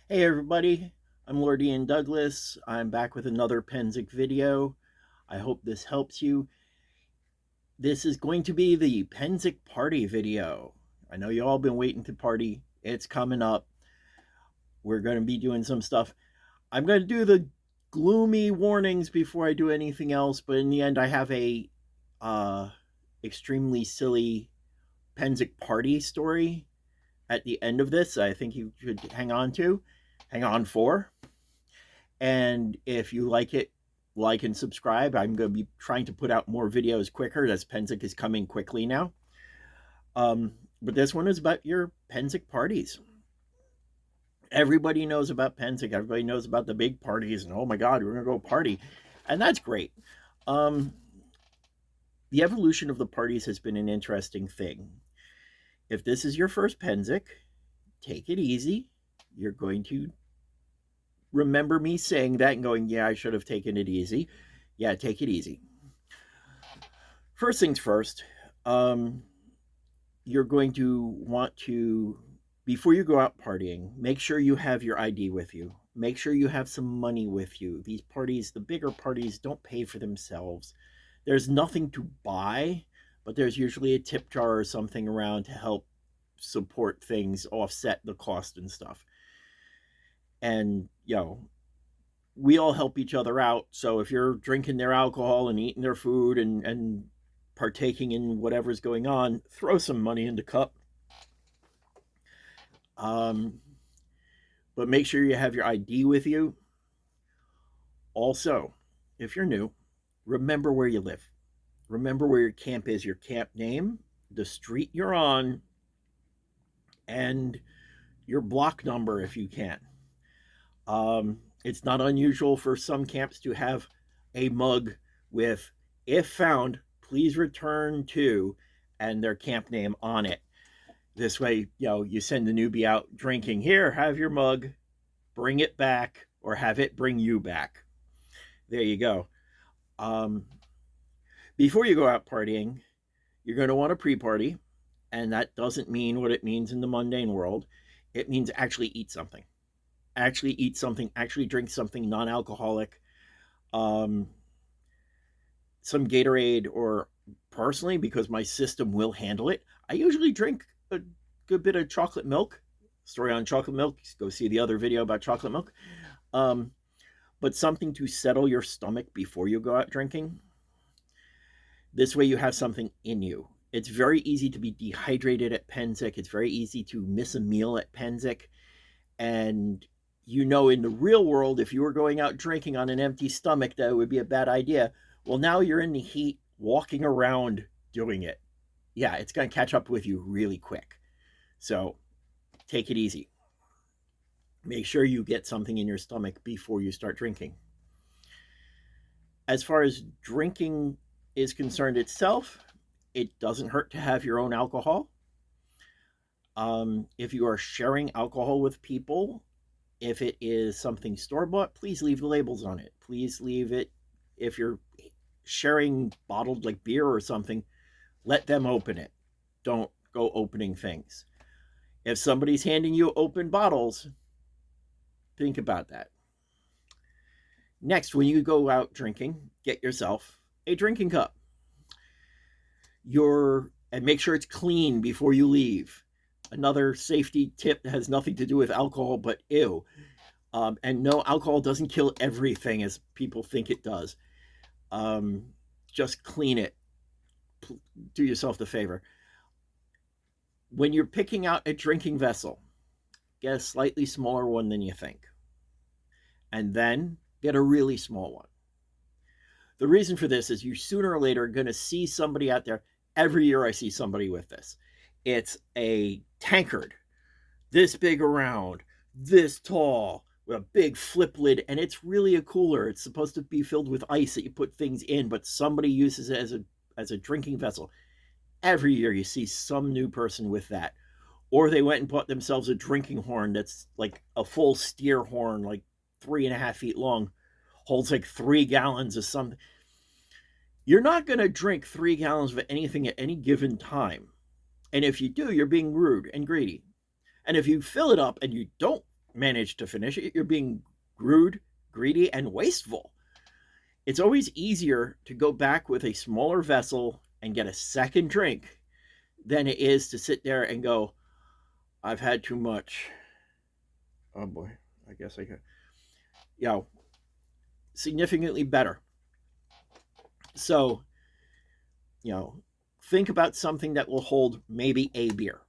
Hey everybody, I'm Lord Ian Douglas. I'm back with another Pennsic video. I hope this helps you. This is going to be the Pennsic party video. I know you all been waiting to party. It's coming up. We're going to be doing some stuff. I'm going to do the gloomy warnings before I do anything else, but in the end I have a uh extremely silly Pennsic party story at the end of this. I think you should hang on for. And if you like it, like and subscribe. I'm going to be trying to put out more videos quicker as Pennsic is coming quickly now. But this one is about your Pennsic parties. Everybody knows about Pennsic. Everybody knows about the big parties. And oh my God, we're going to go party. And that's great. Um, the evolution of the parties has been an interesting thing. If this is your first Pennsic, take it easy. You're going to remember me saying that and going, yeah, I should have taken it easy. Yeah, take it easy. First things first, you're going to want to, before you go out partying, make sure you have your ID with you. Make sure you have some money with you. These parties, the bigger parties, don't pay for themselves. There's nothing to buy, but there's usually a tip jar or something around to help support things, offset the cost and stuff. And, we all help each other out. So if you're drinking their alcohol and eating their food and partaking in whatever's going on, throw some money in the cup. But make sure you have your ID with you. Also, if you're new, remember where you live. Remember where your camp is, your camp name, the street you're on, and your block number if you can. It's not unusual for some camps to have a mug with, if found, please return to, and their camp name on it. This way, you send the newbie out drinking. Here, have your mug, bring it back, or have it bring you back. There you go. Before you go out partying, you're going to want a pre-party, and that doesn't mean what it means in the mundane world. It means actually eat something. Actually eat something, actually drink something non-alcoholic. Some Gatorade, or personally, because my system will handle it, I usually drink a good bit of chocolate milk. Story on chocolate milk, go see the other video about chocolate milk. But something to settle your stomach before you go out drinking. This way you have something in you. It's very easy to be dehydrated at Pennsic. It's very easy to miss a meal at Pennsic. And in the real world, if you were going out drinking on an empty stomach, that would be a bad idea. Well, now you're in the heat, walking around doing it. Yeah, it's going to catch up with you really quick. So take it easy. Make sure you get something in your stomach before you start drinking. As far as drinking is concerned itself, it doesn't hurt to have your own alcohol. If you are sharing alcohol with people, if it is something store-bought, please leave the labels on it. Please leave it. If you're sharing bottled like beer or something, let them open it. Don't go opening things. If somebody's handing you open bottles, think about that. Next, when you go out drinking, get yourself a drinking cup. And make sure it's clean before you leave. Another safety tip that has nothing to do with alcohol, but ew. And no, alcohol doesn't kill everything as people think it does. Just clean it. Do yourself the favor. When you're picking out a drinking vessel, get a slightly smaller one than you think. And then get a really small one. The reason for this is you sooner or later are going to see somebody out there. Every year I see somebody with this. It's a tankard, this big around, this tall, with a big flip lid, and it's really a cooler. It's supposed to be filled with ice that you put things in, but somebody uses it as a drinking vessel. Every year you see some new person with that. Or they went and bought themselves a drinking horn that's like a full steer horn, like 3.5 feet long, holds like 3 gallons of something. You're not going to drink 3 gallons of anything at any given time. And if you do, you're being rude and greedy. And if you fill it up and you don't manage to finish it, you're being rude, greedy, and wasteful. It's always easier to go back with a smaller vessel and get a second drink than it is to sit there and go, I've had too much. Oh boy, I guess I could. You know, significantly better. So, you know, think about something that will hold maybe a beer.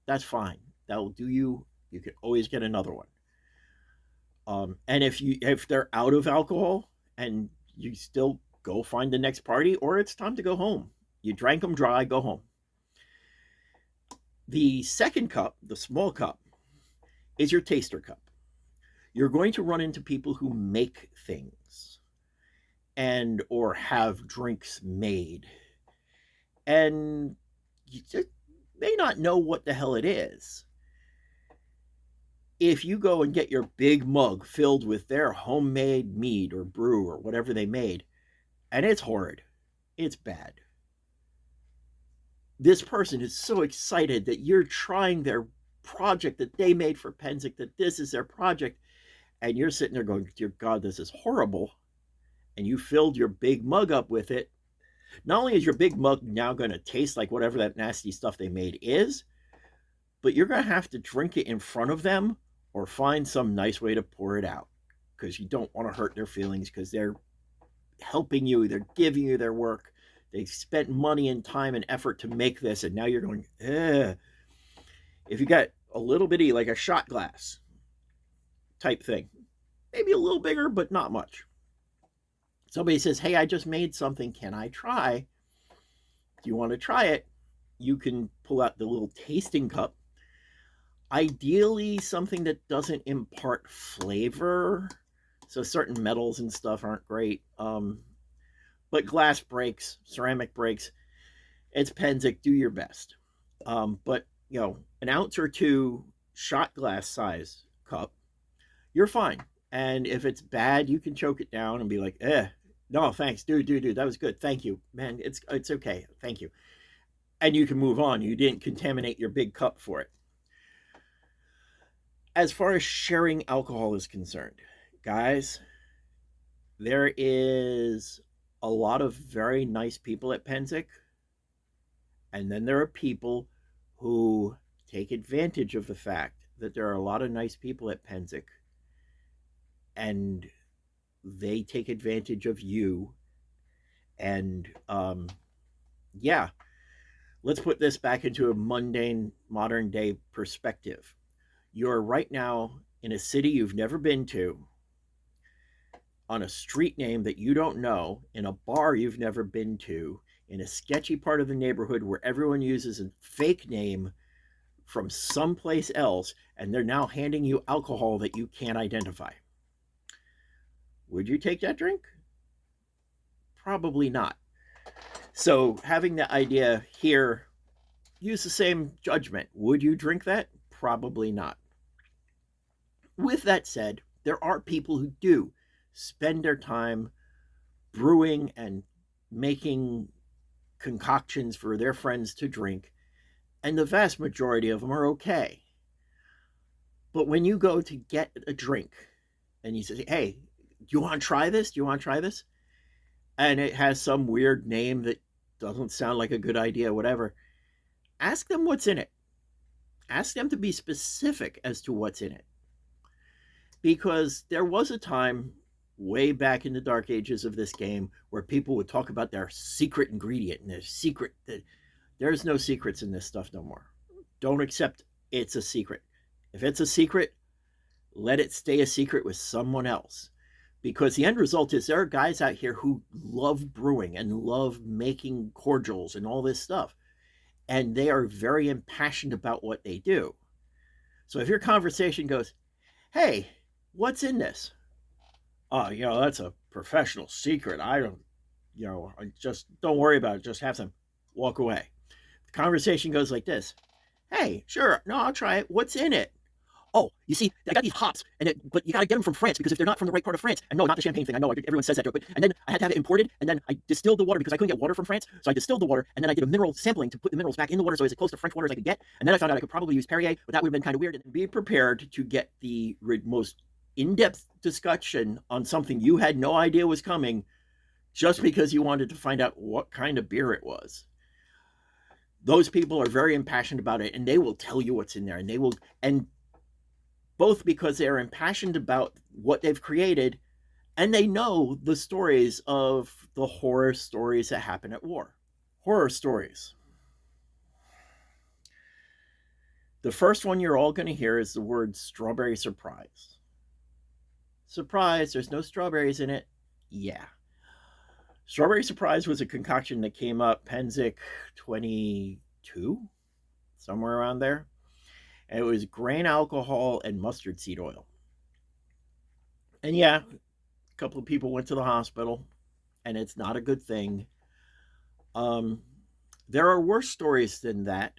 That's fine. That will do you. You can always get another one. And if they're out of alcohol and you still go find the next party, or it's time to go home. You drank them dry, go home. The second cup, the small cup, is your taster cup. You're going to run into people who make things and or have drinks made, and you just may not know what the hell it is. If you go and get your big mug filled with their homemade mead or brew or whatever they made, and it's horrid, it's bad. This person is so excited that you're trying their project that they made for Pennsic, that this is their project, and you're sitting there going, dear God, this is horrible. And you filled your big mug up with it. Not only is your big mug now going to taste like whatever that nasty stuff they made is, but you're going to have to drink it in front of them or find some nice way to pour it out, because you don't want to hurt their feelings, because they're helping you, they're giving you their work. They spent money and time and effort to make this, and now you're going, ugh. If you got a little bitty, like a shot glass type thing, maybe a little bigger, but not much. Somebody says, hey, I just made something. Can I try? Do you want to try it? You can pull out the little tasting cup. Ideally, something that doesn't impart flavor. So certain metals and stuff aren't great. But glass breaks, ceramic breaks. It's Pennsic. Do your best. But, you know, an ounce or two shot glass size cup, you're fine. And if it's bad, you can choke it down and be like, no, thanks, dude, that was good. Thank you, man. It's okay. Thank you. And you can move on. You didn't contaminate your big cup for it. As far as sharing alcohol is concerned, guys, there is a lot of very nice people at Pennsic. And then there are people who take advantage of the fact that there are a lot of nice people at Pennsic, and they take advantage of you. And yeah, let's put this back into a mundane modern day perspective. You're right now in a city you've never been to, on a street name that you don't know, in a bar you've never been to, in a sketchy part of the neighborhood where everyone uses a fake name from someplace else, and they're now handing you alcohol that you can't identify. Would you take that drink? Probably not. So, having the idea here, use the same judgment. Would you drink that? Probably not. With that said, there are people who do spend their time brewing and making concoctions for their friends to drink, and the vast majority of them are okay. But when you go to get a drink and you say, hey, do you want to try this? Do you want to try this? And it has some weird name that doesn't sound like a good idea, whatever. Ask them what's in it. Ask them to be specific as to what's in it. Because there was a time way back in the dark ages of this game where people would talk about their secret ingredient and their secret. There's no secrets in this stuff no more. Don't accept it's a secret. If it's a secret, let it stay a secret with someone else. Because the end result is there are guys out here who love brewing and love making cordials and all this stuff. And they are very impassioned about what they do. So if your conversation goes, hey, what's in this? Oh, that's a professional secret. I don't, I just don't worry about it. Just have some. Walk away. The conversation goes like this. Hey, sure. No, I'll try it. What's in it? oh, you see, I got these hops, but you got to get them from France because if they're not from the right part of France, and no, not the champagne thing, I know everyone says that joke, but and then I had to have it imported, and then I distilled the water because I couldn't get water from France, so I distilled the water, and then I did a mineral sampling to put the minerals back in the water so as close to French water as I could get, and then I found out I could probably use Perrier, but that would have been kind of weird. And be prepared to get the most in-depth discussion on something you had no idea was coming just because you wanted to find out what kind of beer it was. Those people are very impassioned about it, and they will tell you what's in there, and both because they're impassioned about what they've created, and they know the stories of the horror stories that happen at war. Horror stories. The first one you're all going to hear is the word strawberry surprise. Surprise, there's no strawberries in it. Yeah. Strawberry surprise was a concoction that came up Pennsic 22, somewhere around there. And it was grain alcohol and mustard seed oil. And yeah, a couple of people went to the hospital, and it's not a good thing. There are worse stories than that.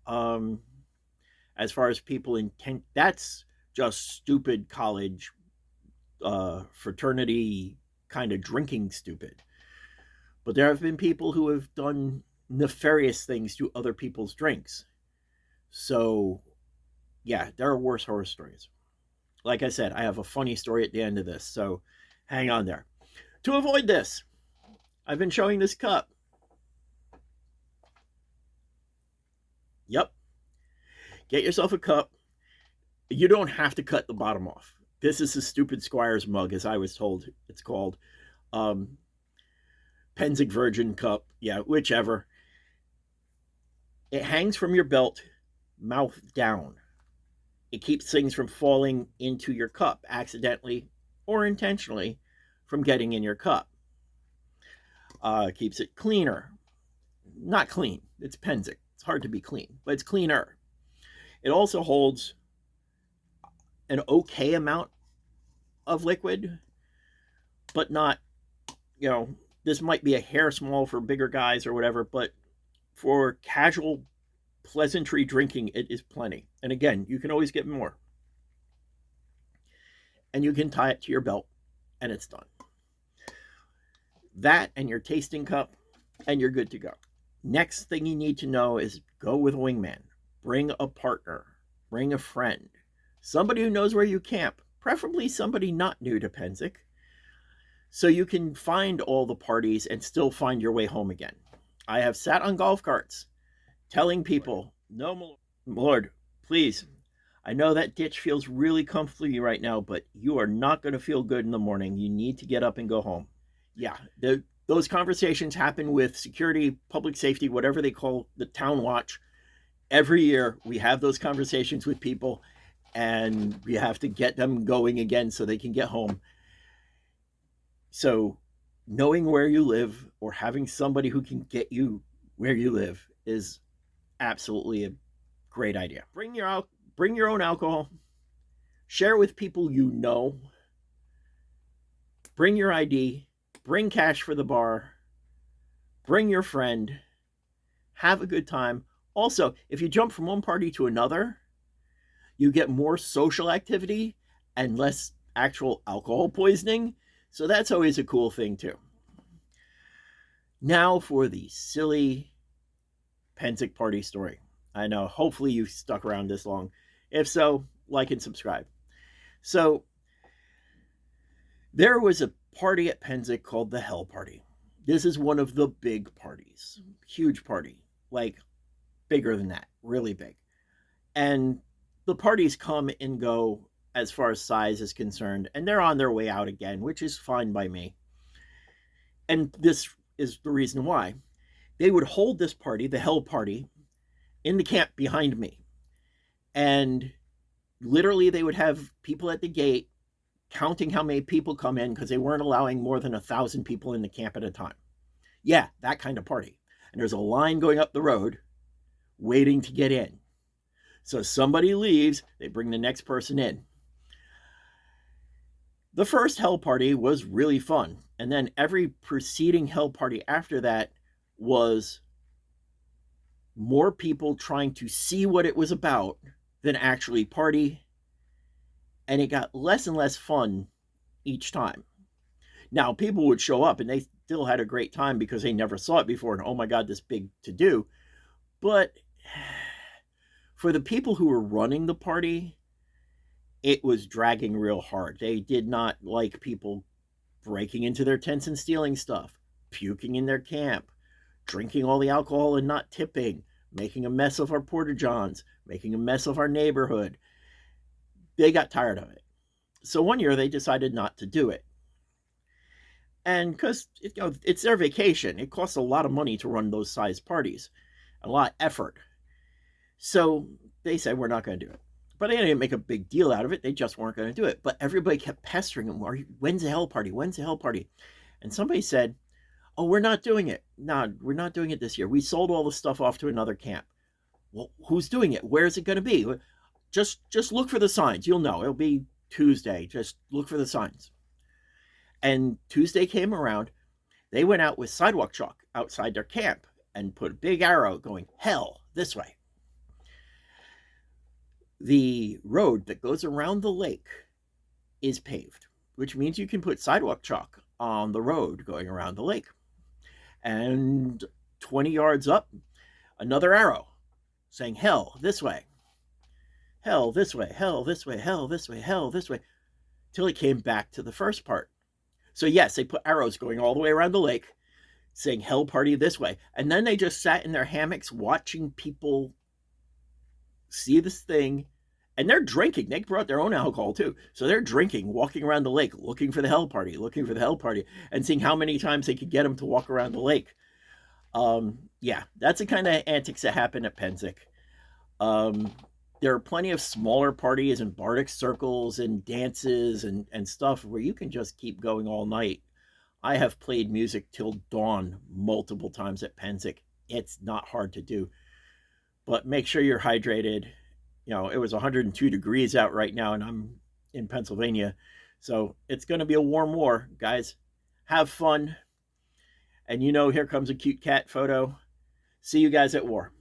As far as people intent, that's just stupid college fraternity kind of drinking stupid. But there have been people who have done nefarious things to other people's drinks. So, yeah, there are worse horror stories. Like I said, I have a funny story at the end of this, so hang on there. To avoid this, I've been showing this cup. Yep. Get yourself a cup. You don't have to cut the bottom off. This is a stupid Squire's mug, as I was told it's called. Pennsic Virgin Cup. Yeah, whichever. It hangs from your belt, mouth down. It keeps things from falling into your cup, accidentally or intentionally, from getting in your cup. Keeps it cleaner. Not clean. It's Pennsic. It's hard to be clean, but it's cleaner. It also holds an okay amount of liquid, but not, this might be a hair small for bigger guys or whatever, but for casual pleasantry drinking, it is plenty. And again, you can always get more. And you can tie it to your belt, and it's done. That and your tasting cup, and you're good to go. Next thing you need to know is go with a wingman. Bring a partner. Bring a friend. Somebody who knows where you camp. Preferably somebody not new to Pennsic. So you can find all the parties and still find your way home again. I have sat on golf carts telling people, no, Lord, please, I know that ditch feels really comfortable right now, but you are not going to feel good in the morning. You need to get up and go home. Yeah, those conversations happen with security, public safety, whatever they call the town watch. Every year we have those conversations with people, and we have to get them going again so they can get home. So knowing where you live or having somebody who can get you where you live is absolutely a great idea. Bring your own alcohol. Share with people you know. Bring your ID. Bring cash for the bar. Bring your friend. Have a good time. Also, if you jump from one party to another, you get more social activity and less actual alcohol poisoning. So that's always a cool thing too. Now for the silly Pennsic party story. I know, hopefully you stuck around this long. If so, like and subscribe. So there was a party at Pennsic called the Hell Party. This is one of the big parties. Huge party. Like bigger than that. Really big. And the parties come and go as far as size is concerned, and they're on their way out again, which is fine by me. And this is the reason why. They would hold this party, the Hell Party, in the camp behind me. And literally they would have people at the gate counting how many people come in because they weren't allowing more than 1,000 people in the camp at a time. Yeah, that kind of party. And there's a line going up the road waiting to get in. So somebody leaves, they bring the next person in. The first Hell Party was really fun. And then every preceding Hell Party after that was more people trying to see what it was about than actually party, and it got less and less fun each time. Now, people would show up and they still had a great time because they never saw it before, and oh my God, this big to do. But for the people who were running the party, it was dragging real hard. They did not like people breaking into their tents and stealing stuff, puking in their camp, drinking all the alcohol and not tipping, making a mess of our porta johns, making a mess of our neighborhood. They got tired of it. So one year they decided not to do it. And because it's their vacation, it costs a lot of money to run those size parties, a lot of effort. So they said, we're not going to do it. But they didn't make a big deal out of it. They just weren't going to do it. But everybody kept pestering them. When's the hell party? When's the hell party? And somebody said, oh, we're not doing it. No, we're not doing it this year. We sold all the stuff off to another camp. Well, who's doing it? Where is it going to be? Just look for the signs. You'll know. It'll be Tuesday. Just look for the signs. And Tuesday came around. They went out with sidewalk chalk outside their camp and put a big arrow going, hell, this way. The road that goes around the lake is paved, which means you can put sidewalk chalk on the road going around the lake. And 20 yards up, another arrow saying, hell, this way. Hell, this way, hell, this way, hell, this way, hell, this way, till it came back to the first part. So yes, they put arrows going all the way around the lake saying hell party this way. And then they just sat in their hammocks watching people see this thing. And they're drinking. They brought their own alcohol too. So they're drinking, walking around the lake, looking for the hell party, and seeing how many times they could get them to walk around the lake. Yeah, that's the kind of antics that happen at Pennsic. There are plenty of smaller parties and bardic circles and dances and stuff where you can just keep going all night. I have played music till dawn multiple times at Pennsic. It's not hard to do. But make sure you're hydrated. It was 102 degrees out right now, and I'm in Pennsylvania. So it's going to be a warm war, guys. Have fun. And here comes a cute cat photo. See you guys at war.